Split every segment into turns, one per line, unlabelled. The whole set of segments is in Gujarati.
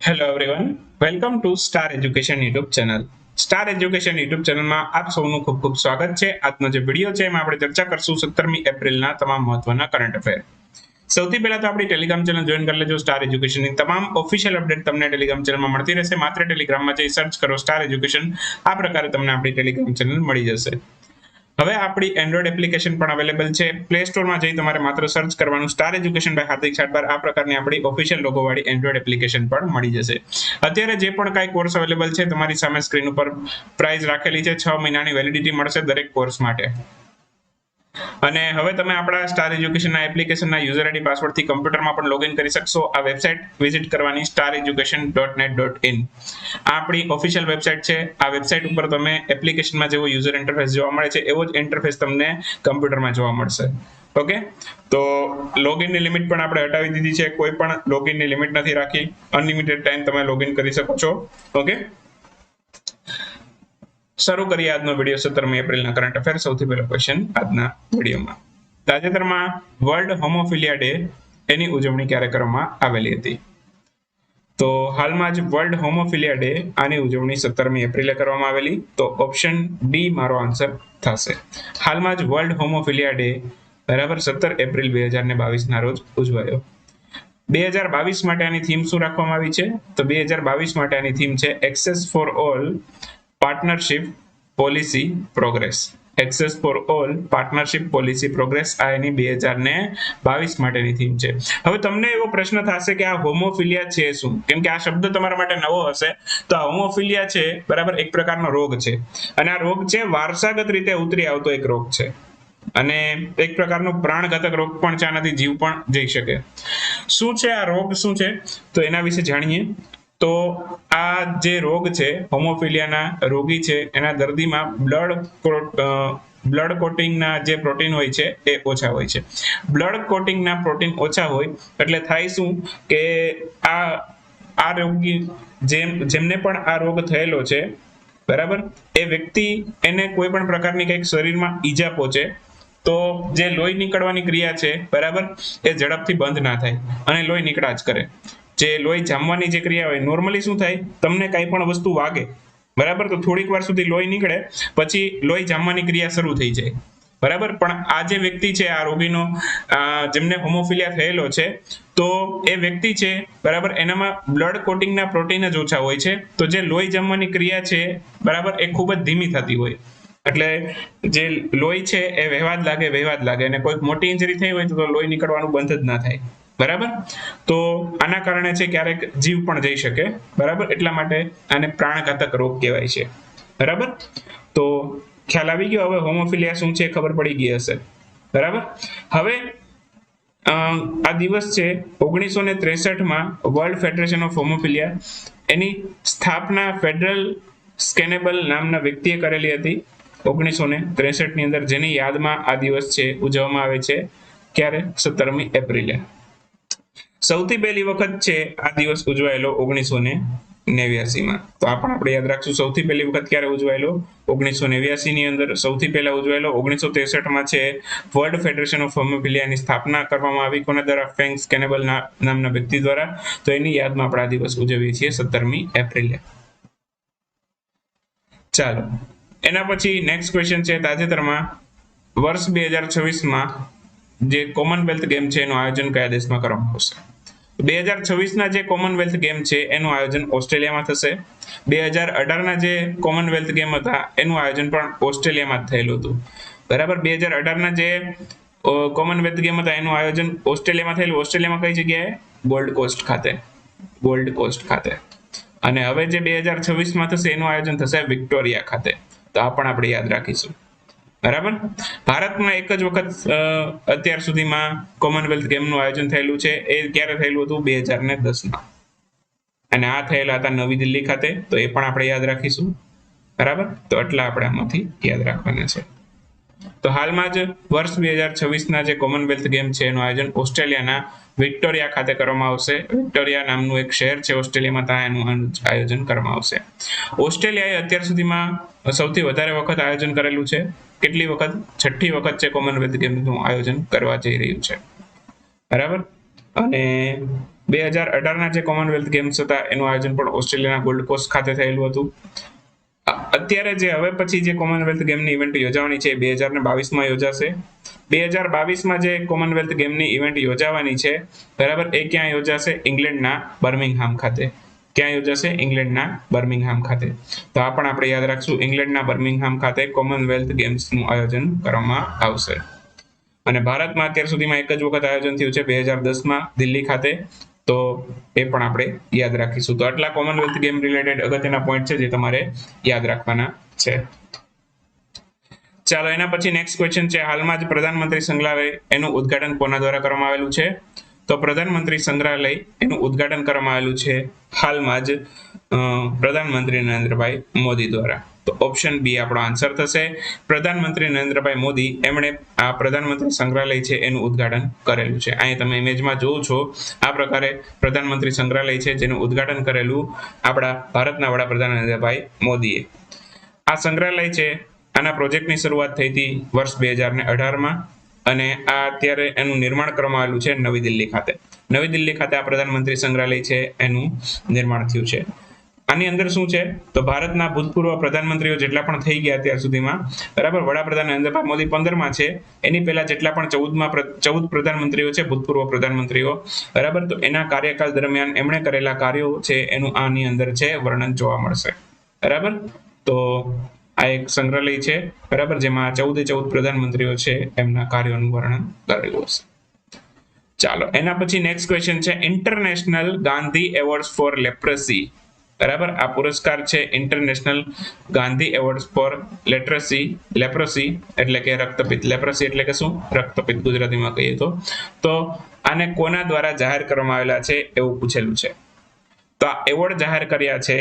Hello everyone, welcome to star education YouTube channel. Star education YouTube ચેનલમાં આપ સૌનું ખૂબ ખૂબ સ્વાગત છે. આજનો જે વિડીયો છે એમાં આપણે ચર્ચા કરશું 17મી એપ્રિલના તમામ મહત્વના કરંટ અફેર. સૌથી પહેલા તો આપણી ટેલિગ્રામ ચેનલ જોઈન કરી લેજો. સ્ટાર એજ્યુકેશનની તમામ ઓફિશિયલ અપડેટ તમને ટેલિગ્રામ ચેનલમાં મળતી રહેશે. માત્ર ટેલિગ્રામમાં જઈ સર્ચ કરો સ્ટાર એજ્યુકેશન, આ પ્રકારે તમને આપણી ટેલિગ્રામ ચેનલ મળી જશે. હવે આપણી એન્ડ્રોઇડ એપ્લિકેશન પણ અવેલેબલ છે. પ્લે સ્ટોરમાં જઈ તમારે માત્ર સર્ચ કરવાનું સ્ટાર એજ્યુકેશન બાય હાર્દિક છાટબાર, આ પ્રકારની આપણી ઓફિશિયલ લોગો વાળી એન્ડ્રોઇડ એપ્લિકેશન પણ મળી જશે. અત્યારે જે પણ કાંઈ કોર્સ અવેલેબલ છે તમારી સામે સ્ક્રીન ઉપર પ્રાઇસ રાખેલી છે. 6 મહિનાની વેલિડિટી મળશે દરેક કોર્સ માટે. અને હવે તમે આપણા સ્ટાર એજ્યુકેશનના એપ્લિકેશનના યુઝર આઈડી પાસવર્ડથી કમ્પ્યુટરમાં પણ લોગિન કરી શકશો. આ વેબસાઇટ વિઝિટ કરવાની stareducation.net.in. આ આપણી ઓફિશિયલ વેબસાઇટ છે. આ વેબસાઇટ ઉપર તમે એપ્લિકેશનમાં જેવો યુઝર ઇન્ટરફેસ જોવા મળે છે એવો જ ઇન્ટરફેસ તમને કમ્પ્યુટરમાં જોવા મળશે. ઓકે, તો લોગિનની લિમિટ પણ આપણે હટાવી દીધી છે. કોઈ પણ લોગિનની લિમિટ નથી રાખી. અનલિમિટેડ ટાઈમ તમે લોગિન કરી શકો છો. ઓકે, શરૂ કરીએ આજનો વિડીયો 17મી એપ્રિલના કરંટ અફેર. સૌથી પહેલો ક્વેશ્ચન આજના વિડીયોમાં, તાજેતરમાં વર્લ્ડ હોમોફિલિયા ડે એની ઉજવણી ક્યારે કરવામાં આવેલી હતી? તો હાલમાં જ વર્લ્ડ હોમોફિલિયા ડે આની ઉજવણી 17મી એપ્રિલે કરવામાં આવેલી. તો ઓપ્શન ડી મારો આન્સર થશે. હાલમાં જ વર્લ્ડ હોમોફિલિયા ડે બરાબર 17 એપ્રિલ 2022 ના રોજ ઉજવાયો. 2022 માટે આની થીમ શું રાખવામાં આવી છે? તો 2022 માટે આની થીમ છે access for all partnership policy progress. Access for all partnership policy progress આ એની 2022 માટેની થીમ છે. હવે તમને એવો પ્રશ્ન થશે કે આ હોમોફિલિયા છે શું? કેમ કે આ શબ્દ તમારા માટે નવો હશે. તો આ હોમોફિલિયા છે બરાબર એક પ્રકારનો રોગ છે, અને આ રોગ છે વારસાગત રીતે ઉતરી આવતો એક રોગ છે, અને એક પ્રકારનો પ્રાણઘાતક રોગ પણ છે. આનાથી જીવ પણ જઈ શકે. શું છે આ રોગ, શું છે તો એના વિશે જાણીએ. તો આ જે રોગ છે હોમોફિલિયાના રોગી છે એના દર્દીમાં બ્લડ કોટિંગના જે પ્રોટીન હોય છે એ ઓછા હોય છે. બ્લડ કોટિંગના પ્રોટીન ઓછા હોય એટલે થાય શું કે આ રોગી જેમને પણ આ રોગ થયેલો છે બરાબર, એ વ્યક્તિ એને કોઈ પણ પ્રકારની કંઈક શરીરમાં ઈજા પહોંચે તો જે લોહી નીકળવાની ક્રિયા છે બરાબર એ ઝડપથી બંધ ના થાય અને લોહી નીકળ્યા જ કરે. જે લોહી જામવાની જે ક્રિયા હોય, નોર્મલી શું થાય, તમને કઈ પણ વસ્તુ વાગે બરાબર તો થોડીક વાર સુધી લોહી નીકળે, પછી લોહી જામવાની ક્રિયા શરૂ થઈ જાય બરાબર. પણ આ જે વ્યક્તિ છે આ રોગીનો જેમને હોમોફિલિયા થયેલો છે તો એ વ્યક્તિ છે બરાબર એનામાં બ્લડ કોટિંગના પ્રોટીન જ ઓછા હોય છે. તો જે લોહી જામવાની ક્રિયા છે બરાબર એ ખૂબ જ ધીમી થતી હોય, એટલે જે લોહી છે એ વહેવા જ લાગે અને કોઈ મોટી ઇન્જરી થઈ હોય તો લોહી નીકળવાનું બંધ જ ના થાય બરાબર. તો આના કારણે છે ક્યારેક જીવ પણ જઈ શકે બરાબર. એટલા માટે આને પ્રાણઘાતક રોગ કહેવાય છે બરાબર. તો ખ્યાલ આવી ગયો. હવે હોમોફિલિયા શું છે ખબર પડી ગઈ હશે બરાબર. હવે આ દિવસ છે 1963માં વર્લ્ડ ફેડરેશન ઓફ હોમોફિલિયા એની સ્થાપના ફેડરલ સ્કેનેબલ નામના વ્યક્તિએ કરેલી હતી 1963 ની અંદર, જેની યાદમાં આ દિવસ છે ઉજવવામાં આવે છે. ક્યારે? 17મી એપ્રિલે. સૌથી પહેલી વખત છે આ દિવસ ઉજવાયેલો 1989માં. તો આ પણ આપણે યાદ રાખશું. સૌથી પહેલી વખત ક્યારે ઉજવાયેલો? 1989 ની અંદર સૌથી પહેલા ઉજવાયેલો. 1963માં છે વર્લ્ડ ફેડરેશન ઓફ હોમોફિલિયાની સ્થાપના કરવામાં આવી. કોના દ્વારા? ફ્રેન્ક સ્કેનેબલ નામના વ્યક્તિ દ્વારા. તો એની યાદમાં આપણે આ દિવસ ઉજવીએ છીએ 17મી એપ્રિલે. ચાલો, એના પછી નેક્સ્ટ ક્વેશ્ચન છે, તાજેતરમાં વર્ષ 2026માં જે કોમનવેલ્થ ગેમ છે એનું આયોજન કયા દેશમાં કરવામાં આવશે? 2026ના જે કોમનવેલ્થ ગેમ છે એનું આયોજન ઓસ્ટ્રેલિયામાં થશે. 2018ના જે કોમનવેલ્થ ગેમ હતા એનું આયોજન પણ ઓસ્ટ્રેલિયામાં જ થયેલું હતું બરાબર. 2018ના જે કોમનવેલ્થ ગેમ હતા એનું આયોજન ઓસ્ટ્રેલિયામાં થયેલું. ઓસ્ટ્રેલિયામાં કઈ જગ્યાએ? ગોલ્ડ કોસ્ટ ખાતે. અને હવે જે 2026માં થશે એનું આયોજન થશે વિક્ટોરિયા ખાતે. તો આ પણ આપણે યાદ રાખીશું બરાબર. ભારતમાં એક જ વખત અત્યાર સુધીમાં કોમનવેલ્થ ગેમનું આયોજન થયેલું છે. એ ક્યારે થયેલું હતું? 2010માં. અને આ થયેલા હતા નવી દિલ્હી ખાતે. તો એ પણ આપણે યાદ રાખીશું બરાબર. તો એટલા આપણે આમાંથી યાદ રાખવાના છે. તો હાલમાં જ વર્ષ 2026ના જે કોમનવેલ્થ ગેમ છે એનું આયોજન ઓસ્ટ્રેલિયાના વિક્ટોરિયા ખાતે કરવામાં આવશે. વિક્ટોરિયા નામનું એક શહેર છે ઓસ્ટ્રેલિયામાં, ત્યાં એનું આયોજન કરવામાં આવશે. ઓસ્ટ્રેલિયાએ અત્યાર સુધીમાં સૌથી વધારે વખત આયોજન કરેલું છે. કેટલી વખત? 6ઠ્ઠી વખત છે કોમનવેલ્થ ગેમનું આયોજન કરવા જઈ રહ્યું છે બરાબર. અને 2018 ના જે કોમનવેલ્થ ગેમ્સ હતા એનું આયોજન પણ ઓસ્ટ્રેલિયાના ગોલ્ડ કોસ્ટ ખાતે થયેલું હતું. અત્યારે જે હવે પછી જે કોમનવેલ્થ ગેમની ઇવેન્ટ યોજાવાની છે 2022માં યોજાશે. 2022માં જે કોમનવેલ્થ ગેમની ઇવેન્ટ યોજાવાની છે બરાબર, એ ક્યાં યોજાશે? ઇંગ્લેન્ડના બર્મિંગહામ ખાતે. ક્યાં યોજાશે? ઇંગ્લેન્ડના બર્મિંગહામ ખાતે. તો આ પણ આપણે યાદ રાખશું, ઇંગ્લેન્ડના બર્મિંગહામ ખાતે કોમનવેલ્થ ગેમ્સનું આયોજન કરવામાં આવશે. અને ભારતમાં અત્યાર સુધીમાં એક જ વખત આયોજન થયું છે 2010માં દિલ્હી ખાતે. તો એ પણ આપણે યાદ રાખીશું. તો આટલા કોમનવેલ્થ ગેમ રિલેટેડ અગત્યના પોઈન્ટ છે જે તમારે યાદ રાખવાના છે. ચાલો એના પછી નેક્સ્ટ ક્વેશ્ચન છે, હાલમાં જ પ્રધાનમંત્રી સંગ્રહાલય એનું ઉદ્ઘાટન કોના દ્વારા કરવામાં આવેલું છે? તો પ્રધાનમંત્રી સંગ્રહાલય એનું ઉદ્ઘાટન કરવામાં આવેલું છે હાલમાં જ પ્રધાનમંત્રી નરેન્દ્રભાઈ મોદી દ્વારા. તો ઓપ્શન બી આપણો આન્સર થશે. પ્રધાનમંત્રી નરેન્દ્રભાઈ મોદી એમણે આ પ્રધાનમંત્રી સંગ્રહાલય છે એનું ઉદ્ઘાટન કરેલું છે. અહીં તમે ઇમેજમાં જોવો છો આ પ્રકારે પ્રધાનમંત્રી સંગ્રહાલય છે જેનું ઉદ્ઘાટન કરેલું આપણા ભારતના વડાપ્રધાન નરેન્દ્રભાઈ મોદીએ. આ સંગ્રહાલય છે, આના પ્રોજેક્ટની શરૂઆત થઈ હતી વર્ષ 2018માં અને આ અત્યારે એનું નિર્માણ કરવામાં આવેલું છે નવી દિલ્હી ખાતે. નવી દિલ્હી ખાતે આ પ્રધાનમંત્રી સંગ્રહાલય છે એનું નિર્માણ થયું છે. આની અંદર શું છે? તો ભારતના ભૂતપૂર્વ પ્રધાનમંત્રીઓ જેટલા પણ થઈ ગયા અત્યાર સુધીમાં બરાબર, વડાપ્રધાન નરેન્દ્રભાઈ મોદી 15માં છે, એની પહેલા જેટલા પણ 14 પ્રધાનમંત્રીઓ છે, ભૂતપૂર્વ પ્રધાનમંત્રીઓ બરાબર, તો એના કાર્યકાળ દરમિયાન એમણે કરેલા કાર્યો છે એનું આની અંદર છે વર્ણન જોવા મળશે. બરાબર, તો આ એક સંગ્રહાલય છે બરાબર, જેમાં 14 પ્રધાનમંત્રીઓ છે એમના કાર્યોનું વર્ણન કરેલું હશે. ચાલો એના પછી નેક્સ્ટ ક્વેશ્ચન છે, international Gandhi awards for leprosy. બરાબર, આ પુરસ્કાર છે international Gandhi awards for leprosy એટલે કે રક્તપિત્ત. લેપ્રસી એટલે કે શું? રક્તપિત્ત ગુજરાતીમાં કહીએ તો આને કોના દ્વારા જાહેર કરવામાં આવેલા છે એવું પૂછેલું છે. તો આ એવોર્ડ જાહેર કર્યા છે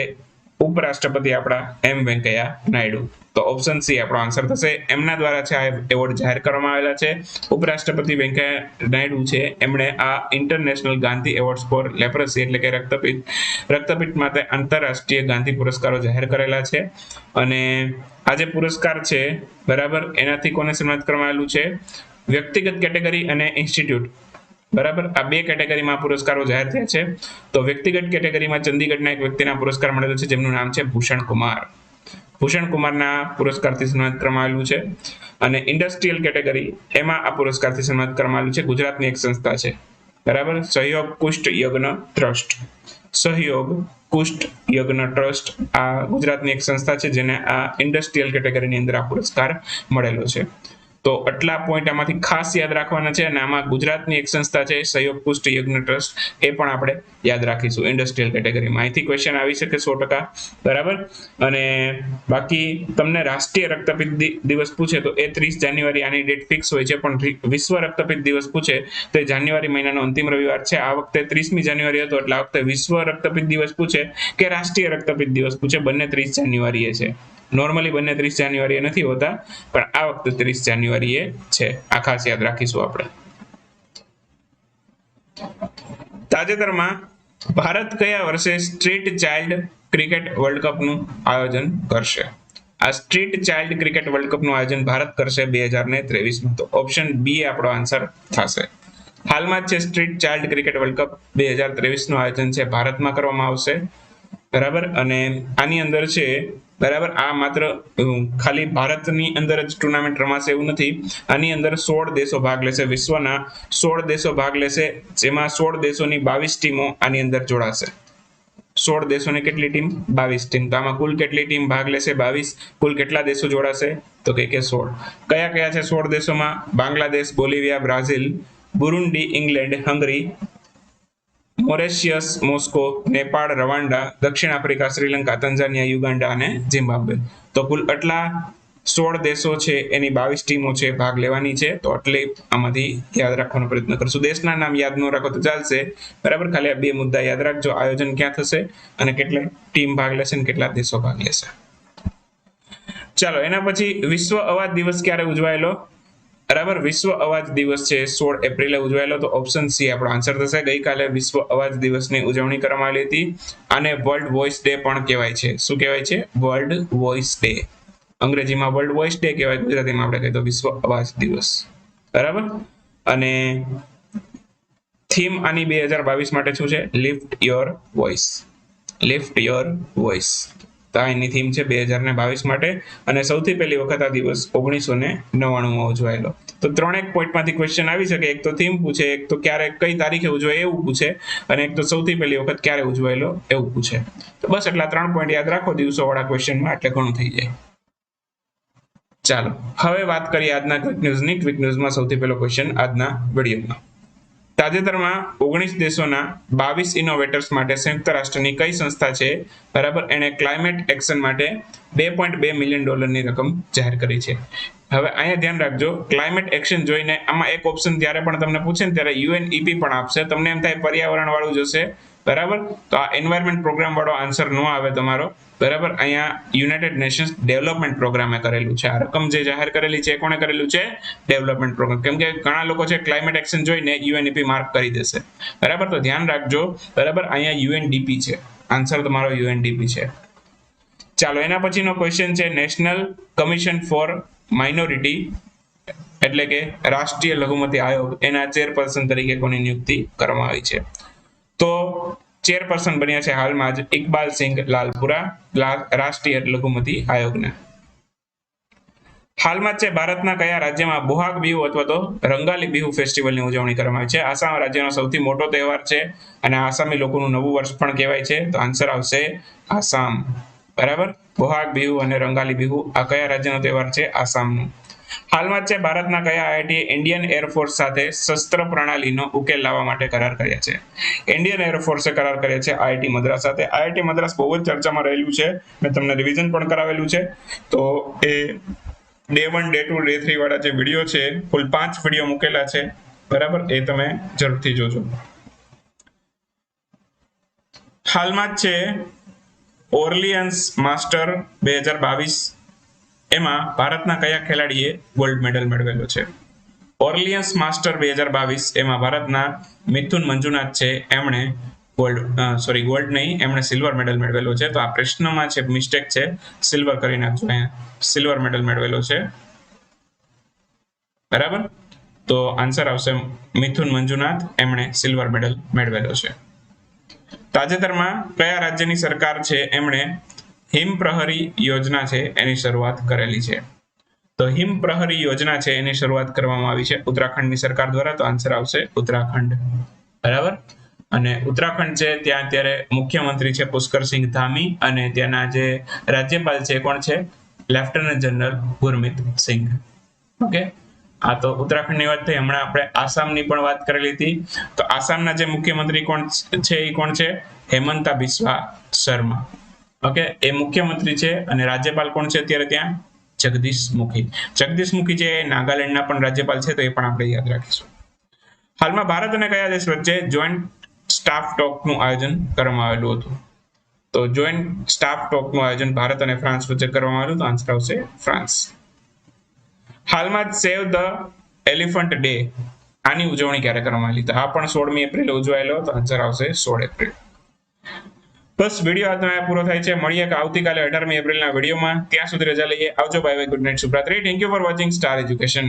ઉપરાષ્ટ્રપતિ આપણા એમ વેંકૈયા નાયડુ. તો ઓપ્શન સી આપણો આન્સર થશે. એમના દ્વારા છે આ એવોર્ડ જાહેર કરવામાં આવેલા છે. ઉપરાષ્ટ્રપતિ વેંકૈયા નાયડુ છે એમણે આ international Gandhi awards for leprosy એટલે કે રક્તપિત્ત માટે આંતરરાષ્ટ્રીય ગાંધી પુરસ્કારો જાહેર કરેલા છે. અને આ જે પુરસ્કાર છે બરાબર, એનાથી કોને સન્માનિત કરવામાં આવેલું છે? વ્યક્તિગત કેટેગરી અને ઇન્સ્ટિટ્યૂટ. બરાબર, આ બે કેટેગરીમાં પુરસ્કારો જાહેર થયા છે. તો વ્યક્તિગત કેટેગરીમાં ચંદીગઢના એક વ્યક્તિના પુરસ્કાર મળેલો છે જેમનું નામ છે ભૂષણ કુમાર. ભૂષણ કુમારના પુરસ્કારથી સન્માનિત કરવામાં આવેલું છે. અને ઇન્ડસ્ટ્રીયલ કેટેગરી એમાં આ પુરસ્કારથી સન્માનિત કરવામાં આવેલું છે ગુજરાતની એક સંસ્થા છે બરાબર, સહયોગ કુષ્ઠ યજ્ઞ ટ્રસ્ટ. સહયોગ કુષ્ઠ યજ્ઞ ટ્રસ્ટ આ ગુજરાતની એક સંસ્થા છે જેને આ ઇન્ડસ્ટ્રીયલ કેટેગરીની અંદર આ પુરસ્કાર મળેલો છે. તો આટલા પોઈન્ટ આમાંથી ખાસ યાદ રાખવાના છે. અને આમાં ગુજરાતની એક સંસ્થા છે સહયોગ કુષ્ઠ યજ્ઞ ટ્રસ્ટ, એ પણ આપણે યાદ રાખીશું ઇન્ડસ્ટ્રીયલ કેટેગરીમાં. અહીંથી ક્વેશ્ચન આવી શકે 100%. બરાબર, અને બાકી તમને રાષ્ટ્રીય રક્તપિત્ત દિવસ પૂછે તો એ 30 જાન્યુઆરી આની ડેટ ફિક્સ હોય છે, પણ વિશ્વ રક્તપિત્ત દિવસ પૂછે તો એ જાન્યુઆરી મહિનાનો અંતિમ રવિવાર છે. આ વખતે 30મી જાન્યુઆરી હતો એટલે આ વખતે વિશ્વ રક્તપિત્ત દિવસ પૂછે કે રાષ્ટ્રીય રક્તપિત્ત દિવસ પૂછે, બંને 30 જાન્યુઆરીએ છે. નોર્મલી બંને 30 જાન્યુઆરીએ નથી હોતા, પણ આ વખતે 30 જાન્યુઆરીએ છે. આ ખાસ યાદ રાખીશું આપણે. તાજેતરમાં ભારત કયા વર્ષે સ્ટ્રીટ ચાઇલ્ડ ક્રિકેટ વર્લ્ડ કપનું આયોજન કરશે? આ સ્ટ્રીટ ચાઇલ્ડ ક્રિકેટ વર્લ્ડ કપનું આયોજન ભારત કરશે 2023માં. તો ઓપ્શન બી આપણો આન્સર થશે. હાલમાં જ છે street child cricket world cup 2023નું આયોજન છે ભારતમાં કરવામાં આવશે. બરાબર, અને આની અંદર છે બરાબર, આ માત્ર ખાલી ભારતની અંદર જ ટુર્નામેન્ટ રમાશે એવું નથી. આની અંદર 16 દેશો ભાગ લેશે. વિશ્વના 16 દેશો ભાગ લેશે, જેમાં 16 દેશોની 22 ટીમો આની અંદર જોડાશે. 16 દેશોની કેટલી ટીમ? 22 ટીમ. તો આમાં કુલ કેટલી ટીમ ભાગ લેશે? 22. કુલ કેટલા દેશો જોડાશે? તો કે 16. કયા કયા છે 16 દેશોમાં? Bangladesh, Bolivia, Brazil, Burundi, England, Hungary, Mauritius, Moscow, Nepal, Rwanda, દક્ષિણ આફ્રિકા, શ્રીલંકા, તંજાનિયા, યુગાન્ડા અને ઝિમ્બાબ્વે. તો કુલ આટલા 16 દેશો છે એની 22 ટીમો છે ભાગ લેવાની છે. તો એટલે આમાંથી યાદ રાખવાનો પ્રયત્ન કરશું. દેશના નામ યાદ ન રાખો તો ચાલશે બરાબર, ખાલી આ બે મુદ્દા યાદ રાખજો. આયોજન ક્યાં થશે અને કેટલા ટીમ ભાગ લેશે અને કેટલા દેશો ભાગ લેશે. ચાલો એના પછી વિશ્વ અવાજ દિવસ ક્યારે ઉજવાયેલો? બરાબર, વિશ્વ અવાજ દિવસ છે 16 એપ્રિલે ઉજવાયેલો. તો ઓપ્શન સી આપણો આન્સર થશે. ગઈકાલે વિશ્વ અવાજ દિવસની ઉજવણી કરવામાં આવી હતી. આને વર્લ્ડ વોઇસ ડે પણ કહેવાય છે. શું કહેવાય છે? World voice day. અંગ્રેજીમાં વર્લ્ડ વોઇસ ડે કહેવાય, ગુજરાતીમાં આપણે કહીએ તો વિશ્વ અવાજ દિવસ. બરાબર, અને થીમ આની 2022 માટે શું છે? Lift your voice. Lift your voice. તો આ એની થીમ છે 2022 માટે. અને સૌથી પહેલી વખત આ દિવસ 1999 ઉજવાયેલો. તો ત્રણેક પોઈન્ટમાંથી ક્વેશ્ચન આવી શકે. એક તો થીમ પૂછે, એક તો ક્યારે કઈ તારીખે ઉજવાય એવું પૂછે, અને એક તો સૌથી પહેલી વખત ક્યારે ઉજવાયેલો એવું પૂછે. તો બસ એટલા 3 પોઈન્ટ યાદ રાખો દિવસો વાળા ક્વેશ્ચનમાં, એટલે ઘણું થઈ જાય. ચાલો હવે વાત કરીએ આજના ક્વિક ન્યૂઝની. ક્વિક ન્યૂઝમાં સૌથી પહેલો ક્વેશ્ચન આજના વિડીયોમાં. તાજેતરમાં 19 દેશોના 22 ઇનોવેટર્સ માટે સંયુક્ત રાષ્ટ્રની કઈ સંસ્થા છે, બરાબર, એણે ક્લાઇમેટ એક્શન માટે $2.2 મિલિયન ની રકમ જાહેર કરી છે. હવે અહીંયા ધ્યાન રાખજો, ક્લાઇમેટ એક્શન જોઈને આમાં એક ઓપ્શન જ્યારે પણ તમને પૂછે ને ત્યારે યુએનઈપી પણ આપશે. તમને એમ થાય પર્યાવરણ વાળું જશે, બરાબર, તો આ એન્વાયરમેન્ટ પ્રોગ્રામ વાળો આન્સર ન આવે તમારો, બરાબર. અહીંયા યુનાઇટેડ નેશન્સ ડેવલપમેન્ટ પ્રોગ્રામે કરેલું છે. આ રકમ જે જાહેર કરેલી છે કોણે કરેલું છે? Development programme. કેમ કે ઘણા લોકો છે ક્લાઇમેટ એક્શન જોઈને યુએનઈપી માર્ક કરી દેશે, બરાબર. તો ધ્યાન રાખજો, બરાબર. અહીંયા યુએનડીપી છે, આન્સર તમારો યુએનડીપી છે. ચાલો એના પછીનો ક્વેશ્ચન છે નેશનલ કમિશન ફોર માઇનોરિટી, એટલે કે રાષ્ટ્રીય લઘુમતી આયોગ, એના ચેરપર્સન તરીકે કોની નિયુક્તિ કરવામાં આવી છે? તો ચેરપર્સન બન્યા છે હાલમાં જ ઇકબાલસિંહ લાલપુરા, રાષ્ટ્રીય લઘુમતી આયોગના. હાલમાં છે ભારતના કયા રાજ્યમાં બોહાગ બિહુ અથવા તો રંગાલી બિહુ ફેસ્ટિવલની ઉજવણી કરવામાં આવે છે? આસામ રાજ્યનો સૌથી મોટો તહેવાર છે અને આસામી લોકોનું નવું વર્ષ પણ કહેવાય છે. તો આન્સર આવશે આસામ, બરાબર. બોહાગ બિહુ અને રંગાલી બિહુ આ કયા રાજ્યનો તહેવાર છે? આસામનો. હાલમાં છે ભારતના કયા આઈઆઈટી ઇન્ડિયન એરફોર્સ સાથે શસ્ત્ર પ્રણાલીનો ઉકેલ લાવવા માટે કરાર કર્યા છે? ઇન્ડિયન એરફોર્સે કરાર કર્યા છે આઈઆઈટી મદ્રાસ સાથે. આઈઆઈટી મદ્રાસ બહુ જ ચર્ચામાં રહેલું છે, મેં તમને રિવિઝન પણ કરાવેલું છે. તો એ ડે 1, ડે 2, ડે 3 વાળા જે વિડીયો છે, કુલ 5 વિડીયો મૂકેલા છે, બરાબર, એ તમે જરૂરથી જોજો. હાલમાં જ છે ઓર્લિયન્સ માસ્ટર 2022, એમાં ભારતના કયા ખેલાડીએ ગોલ્ડ મેડલ મેળવેલો છે? ઓર્લિયન્સ માસ્ટર 2022 એમાં ભારતના મિથુન મંજુનાથ છે, એમણે ગોલ્ડ નહીં, એમણે સિલ્વર મેડલ મેળવેલો છે. તો આ પ્રશ્નમાં છે મિસ્ટેક છે, સિલ્વર કરી નાખજો, અહીંયા સિલ્વર મેડલ મેળવેલો છે, બરાબર. તો આન્સર આવશે મિથુન મંજુનાથ, એમણે સિલ્વર મેડલ મેળવેલો છે. તાજેતરમાં કયા રાજ્યની સરકાર છે એમણે હિમ પ્રહરી યોજના છે એની શરૂઆત કરેલી છે? તો હિમ પ્રહરી યોજના છે એની શરૂઆત કરવામાં આવી છે ઉત્તરાખંડની સરકાર દ્વારા. તો આન્સર આવશે ઉત્તરાખંડ, બરાબર. અને ઉત્તરાખંડ છે ત્યાં અત્યારે મુખ્યમંત્રી છે પુષ્કરસિંહ ધામી, અને ત્યાંના જે રાજ્યપાલ છે કોણ છે? Lieutenant general Gurmeet Singh. Okay, આ તો ઉત્તરાખંડની વાત થઈ. હમણાં આપણે આસામની પણ વાત કરેલી હતી. તો આસામના જે મુખ્યમંત્રી કોણ છે એ કોણ છે? હેમંતા બિસ્વા શર્મા. ઓકે, એ મુખ્યમંત્રી છે. અને રાજ્યપાલ કોણ છે અત્યારે ત્યાં? જગદીશ મુખી. જગદીશ મુખી જે નાગાલેન્ડના પણ રાજ્યપાલ છે, તો એ પણ આપણે યાદ રાખીશું. હાલમાં ભારત અને કયા દેશ વચ્ચે જોઈન્ટ સ્ટાફ ટોકનું આયોજન કરવામાં આવેલું હતું? તો જોઈન્ટ સ્ટાફ ટોકનું આયોજન ભારત અને ફ્રાન્સ વચ્ચે કરવામાં આવેલું. તો આન્સર આવશે ફ્રાન્સ. હાલમાં જ સેવ ધ એલિફન્ટ ડે, આની ઉજવણી ક્યારે કરવામાં આવી? તો આ પણ 16મી એપ્રિલે ઉજવાયેલો. તો આન્સર આવશે 16 એપ્રિલ. બસ વિડીયો આજનો પૂરો થાય છે. મળીએ આવતીકાલે 18મી એપ્રિલના વિડીયોમાં. ત્યાં સુધી રજા લઈએ. આવજો, બાય બાય, ગુડ નાઇટ, શુભરાત્રી. Thank you for watching star education.